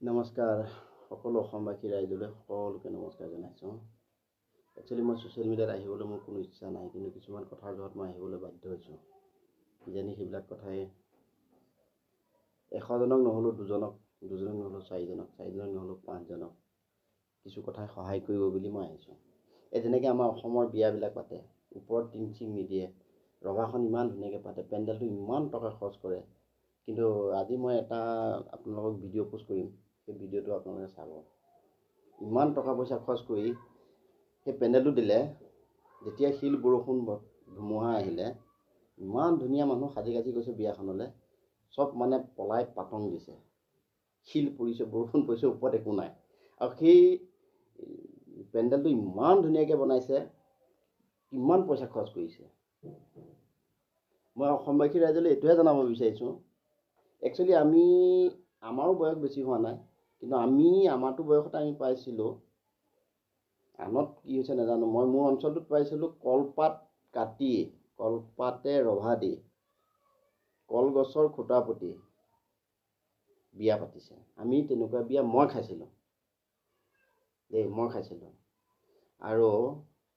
নমস্কাৰ সকলো অসমবাসী ৰাইজলৈ সকলোকে নমস্কাৰ জনাইছোঁ। একচুৱেলি মই ছ'চিয়েল মিডিয়াত আহিবলৈ মোৰ কোনো ইচ্ছা নাই, কিন্তু কিছুমান কথাৰ জহত মই আহিবলৈ বাধ্য হৈছোঁ। কিজানি সেইবিলাক কথাই 100জনক নহ'লেও 2জনক, 2জনক নহ'লেও 4জনক, 4জনক নহ'লেও 5জনক কিছু কথাই সহায় কৰিব বুলি মই আহিছোঁ। যেনেকৈ আমাৰ অসমৰ বিয়াবিলাক পাতে, ওপৰত টিং চিং নিদিয়ে, ৰভাখন ইমান ধুনীয়াকৈ পাতে, পেণ্ডেলটো ইমান টকা খৰচ কৰে, কিন্তু আজি মই এটা আপোনালোকক ভিডিঅ' পোষ্ট কৰিম। সেই ভিডিঅ'টো আপোনালোকে চাব। ইমান টকা পইচা খৰচ কৰি সেই পেণ্ডেলটো দিলে, যেতিয়া শিল বৰষুণ ধুমুহা আহিলে, ইমান ধুনীয়া মানুহ সাজি কাজি গৈছে বিয়াখনলৈ, চব মানে পলাই পাতং দিছে। শিল পৰিছে, বৰষুণ পৰিছে, ওপৰত একো নাই। আৰু সেই পেণ্ডেলটো ইমান ধুনীয়াকৈ বনাইছে, কিমান পইচা খৰচ কৰিছে। মই অসমবাসী ৰাইজলৈ এইটোহে জনাব বিচাৰিছোঁ, একচুৱেলি আমাৰো বয়স বেছি হোৱা নাই, কিন্তু আমাৰটো বয়সতে আমি পাইছিলোঁ, আনত কি হৈছে নাজানো, মই মোৰ অঞ্চলটোত পাইছিলোঁ কলপাত কাটি, কলপাতে ৰভা দি, কলগছৰ খুঁটা পুতি বিয়া পাতিছে। আমি তেনেকুৱা বিয়া মই খাইছিলোঁ দেই, মই খাইছিলোঁ। আৰু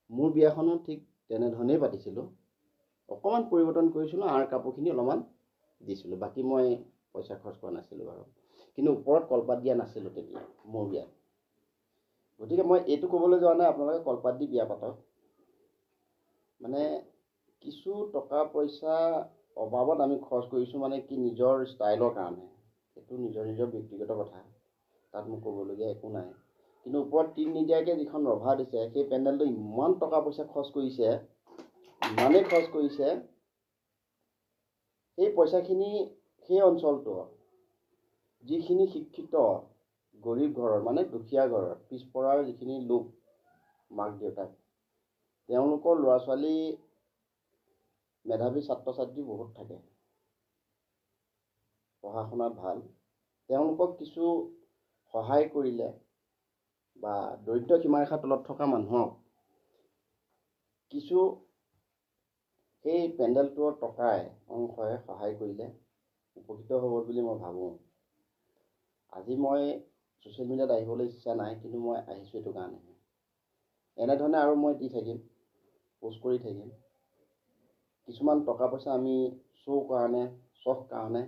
মোৰ বিয়াখনো ঠিক তেনেধৰণেই পাতিছিলোঁ। অকণমান পৰিৱৰ্তন কৰিছিলোঁ, আঁৰ কাপোৰখিনি অলপমান দিছিলোঁ, বাকী মই পইচা খৰচ কৰা নাছিলোঁ বাৰু। কিন্তু ওপৰত কলপাত দিয়া নাছিলোঁ তেতিয়া মোৰ বিয়াত। গতিকে মই এইটো ক'বলৈ যোৱা নাই আপোনালোকে কলপাত দি বিয়া পাতক, মানে কিছু টকা পইচা অভাৱত আমি খৰচ কৰিছোঁ, মানে কি নিজৰ ষ্টাইলৰ কাৰণে। সেইটো নিজৰ নিজৰ ব্যক্তিগত কথা, তাত মোক ক'বলগীয়া একো নাই। কিন্তু ওপৰত টিন নিদিয়াকৈ যিখন ৰভা দিছে, সেই পেণ্ডেলটো ইমান টকা পইচা খৰচ কৰিছে, ইমানেই খৰচ কৰিছে, সেই পইচাখিনি সেই অঞ্চলটো যিখিনি শিক্ষিত গৰীব ঘৰৰ, মানে দুখীয়া ঘৰৰ, পিছপৰাৰ যিখিনি লোক, মাক দেউতাক, তেওঁলোকৰ ল'ৰা ছোৱালী মেধাৱী ছাত্ৰ ছাত্ৰী বহুত থাকে, পঢ়া শুনাত ভাল, তেওঁলোকক কিছু সহায় কৰিলে, বা দৰিদ্ৰ সীমাৰেখাৰ তলত থকা মানুহক কিছু সেই পেণ্ডেলটোৰ টকাই অংশই সহায় কৰিলে উপকৃত হ'ব বুলি মই ভাবোঁ। আজি মই ছ'চিয়েল মিডিয়াত আহিবলৈ ইচ্ছা নাই, কিন্তু মই আহিছোঁ এইটো কাৰণে। এনেধৰণে আৰু মই দি থাকিম, পোষ্ট কৰি থাকিম। কিছুমান টকা পইচা আমি শ্ব' কাৰণে, চখ কাৰণে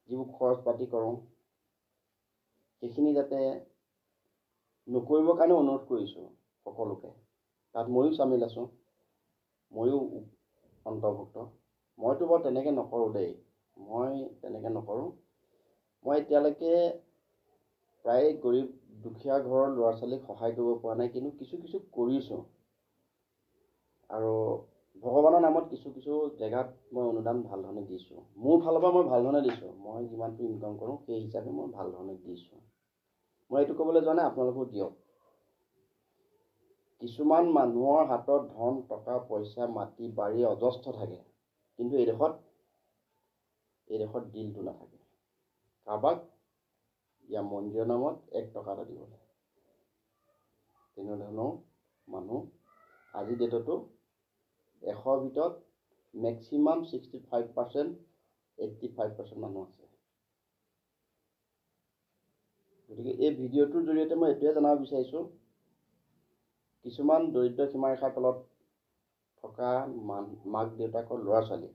যিবোৰ খৰচ পাতি কৰোঁ, সেইখিনি যাতে নকৰিবৰ কাৰণে অনুৰোধ কৰিছোঁ সকলোকে। তাত ময়ো চামিল আছোঁ, ময়ো অন্তৰ্ভুক্ত। মইতো বাৰু তেনেকৈ নকৰোঁ দেই, মই তেনেকৈ নকৰোঁ। মই এতিয়ালৈকে প্ৰায় গৰীব দুখীয়া ঘৰৰ ল'ৰা ছোৱালীক সহায় কৰিব পৰা নাই, কিন্তু কিছু কিছু কৰিছোঁ। আৰু ভগৱানৰ নামত কিছু কিছু জেগাত মই অনুদান ভাল ধৰণে দিছোঁ। মোৰ ফালৰ পৰা মই ভাল ধৰণে দিছোঁ, মই যিমানটো ইনকাম কৰোঁ সেই হিচাপে মই ভাল ধৰণে দিছোঁ। মই এইটো ক'বলৈ যোৱা নাই, আপোনালোকেও দিয়ক। কিছুমান মানুহৰ হাতত ধন টকা পইচা মাটি বাৰী অজস্ৰ থাকে, কিন্তু এইডোখৰত দিলটো নাথাকে কাৰোবাক ইয়াৰ মন্দিৰৰ নামত 1 টকা এটা দিবলৈ। তেনেধৰণৰ মানুহ আজিৰ ডেটতো 100ৰ ভিতৰত মেক্সিমাম 65%, 85% মানুহ আছে। গতিকে এই ভিডিঅ'টোৰ জৰিয়তে মই এইটোৱে জনাব বিচাৰিছোঁ, কিছুমান দৰিদ্ৰ সীমাৰেখাৰ তলত থকা মাক দেউতাকৰ ল'ৰা ছোৱালী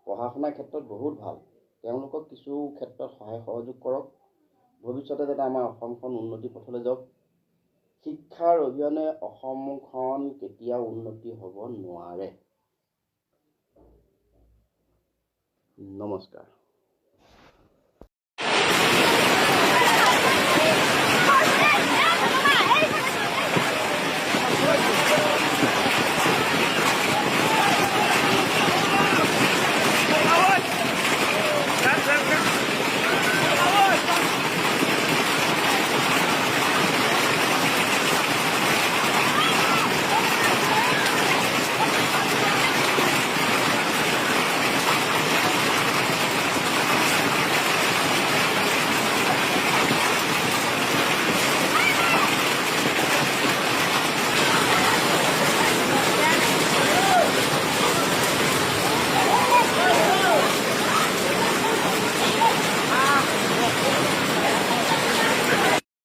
পঢ়া শুনাৰ ক্ষেত্ৰত বহুত ভাল, তেওঁলোকক কিছু ক্ষেত্ৰত সহায় সহযোগ কৰক, ভৱিষ্যতে যাতে আমাৰ অসমখন উন্নতি পথলৈ যাওক। শিক্ষাৰ অবিহনে অসমখন কেতিয়াও উন্নতি হ'ব নোৱাৰে। নমস্কাৰ।